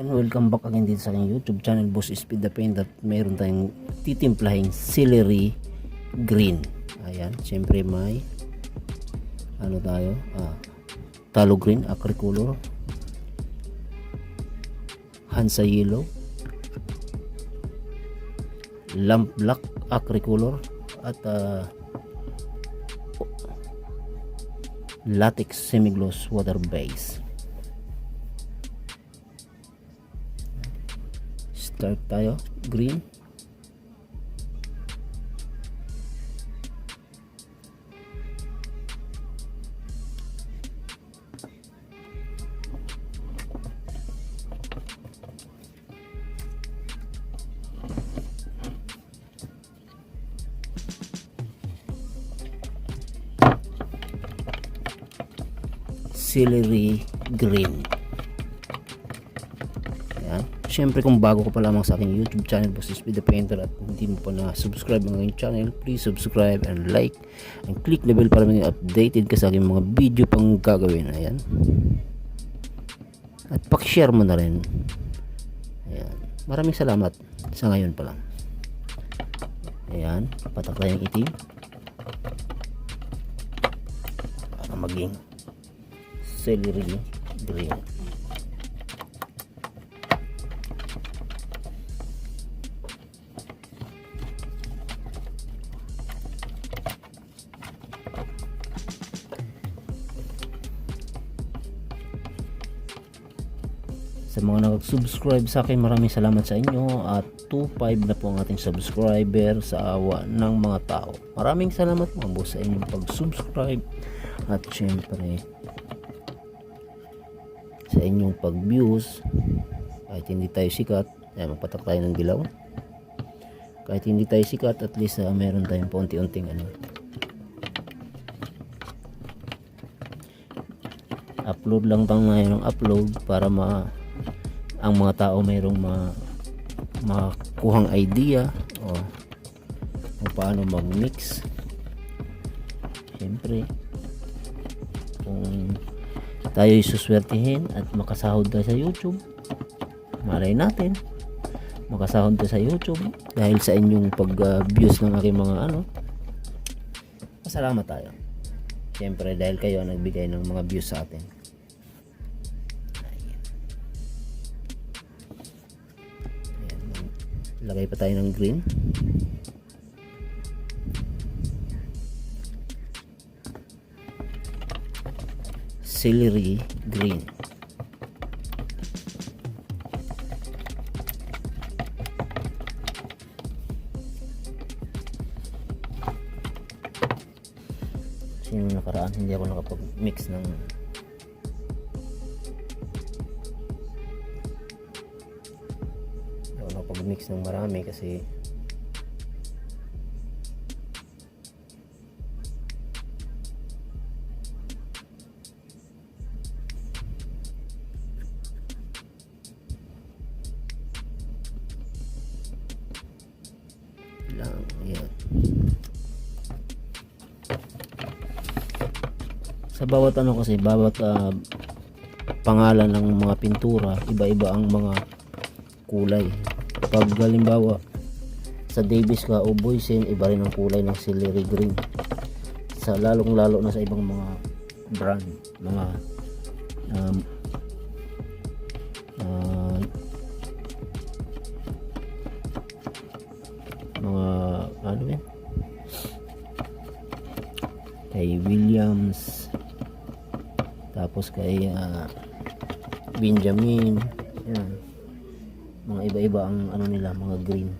And welcome back again dito sa aking YouTube channel, Boss Speed the Paint, at mayroon tayong titimplahing celery green. Ayan, syempre may ano tayo, talo green, acricolor, hansa yellow, lamp black, acricolor, at latex semigloss water base. Start tayo, green. Celery green. Ayan. Siyempre, kung bago ka pa lamang sa aking YouTube channel, Boss Speed the Painter, at hindi mo pa na-subscribe ang aking channel, please subscribe and like and click the bell para maging updated ka sa aking mga video pang gagawin. Ayan. At pakishare mo na rin. Ayan. Maraming salamat sa ngayon pa lang. Ayan. Patak na yung itim para maging celery green. Sa mga nag-subscribe sa akin, maraming salamat sa inyo, at 2.5 na po ang ating subscriber sa awa ng mga tao. Maraming salamat mga boss sa inyong pag-subscribe, at syempre sa inyong pag-views. Kahit hindi tayo sikat, magpatak tayo ng dilaw. Kahit hindi tayo sikat, at least meron tayong paunti-unting upload lang tayo ng upload para ang mga tao mayroong makuhang idea kung paano mag-mix. Siyempre, kung tayo isuswertihin at makasahod tayo sa YouTube, malay natin makasahod tayo sa YouTube dahil sa inyong pag-views ng aking mga pasalamat tayo. Siyempre, dahil kayo ang nagbigay ng mga views sa atin. Lagay pa tayo ng green. Celery green. Kasi yung nakaraan hindi ako nakapag-mix ng mix ng marami kasi lang yan. Sa bawat kasi bawat pangalan ng mga pintura, iba-iba ang mga kulay. Pag halimbawa sa Davis ka o Boysen, iba rin ang kulay ng celery green. Sa lalong lalo na sa ibang mga brand, mga ano yan, kay Williams, tapos kay Benjamin, yan. Mga iba-iba ang nila, mga green,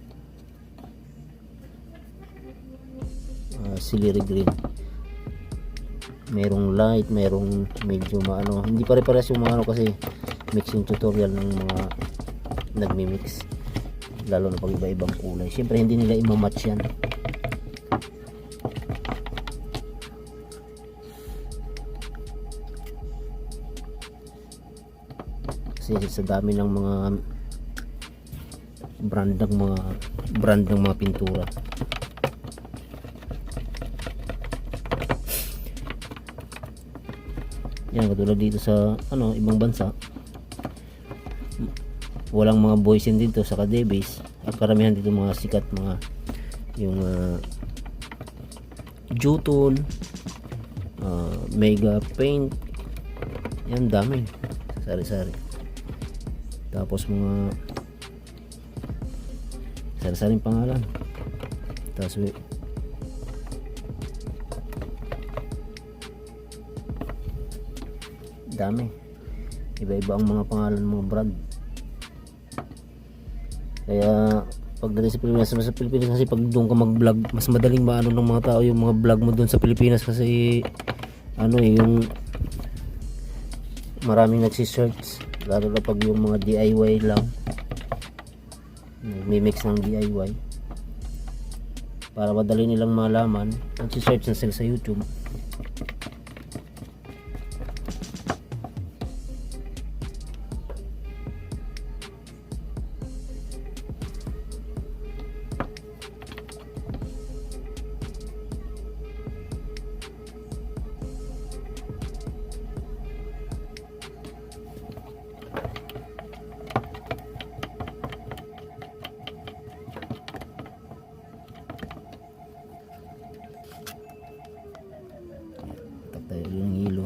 celery green. Merong light, merong medyo hindi pare-parehas yung mga kasi mixing tutorial ng mga nagmi-mix, lalo na pag iba-ibang kulay. Siyempre hindi nila i-match yan. Kasi sa dami ng mga brand ng mga pintura. Yan, katulad dito sa ibang bansa, walang mga boysen dito sa Davis. Ang karamihan dito mga sikat mga yung Jotun, Mega Paint, yan dami sari-sari. Tapos mga sari-saring pangalan. Tapos dami, iba-iba ang mga pangalan ng mga brand. Kaya pagdating sa Pilipinas kasi pag doon ka mag-vlog, mas madaling maano ng mga tao yung mga vlog mo doon sa Pilipinas kasi yung maraming nagsi-search, lalo na pag yung mga DIY lang, nagmi-mix ng DIY, para madali nilang malaman, nagsi-search na sila sa YouTube. Tayo yung hilo.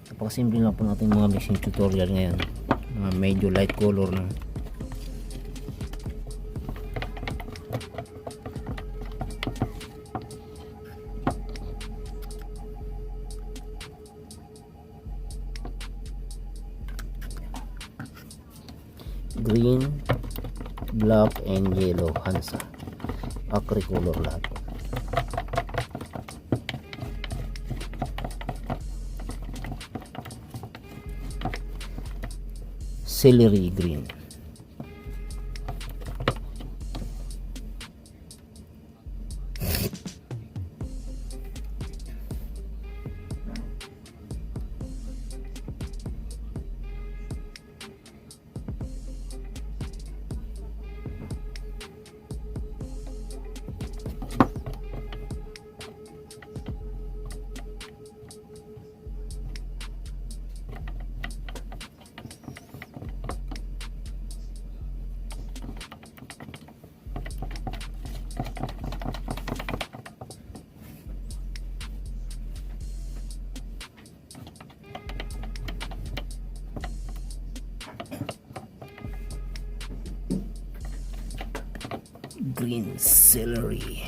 Napakasimple lang po natin mga mixing tutorial ngayon. Medyo light color na. Green, black, and yellow Hansa. Acry color lahat. Celery green. Green celery.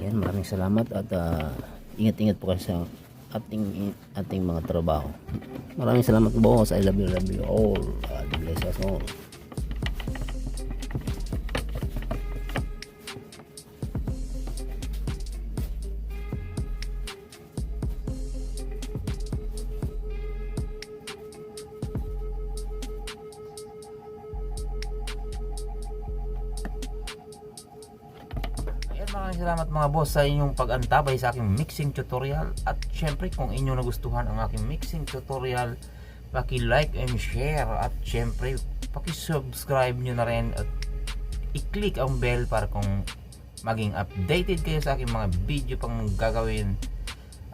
Yan, maraming salamat at ingat-ingat po kayo sa ating mga trabaho. Maraming salamat boss. I love you all. God bless us all. Maraming salamat mga boss sa inyong pag-antabay sa aking mixing tutorial. At syempre kung inyo nagustuhan ang aking mixing tutorial, paki-like and share. At syempre paki-subscribe nyo na rin at i-click ang bell para kung maging updated kayo sa aking mga video pang gagawin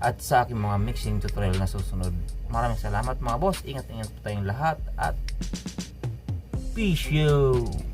at sa aking mga mixing tutorial na susunod. Maraming salamat mga boss. Ingat-ingat po tayong lahat at peace out.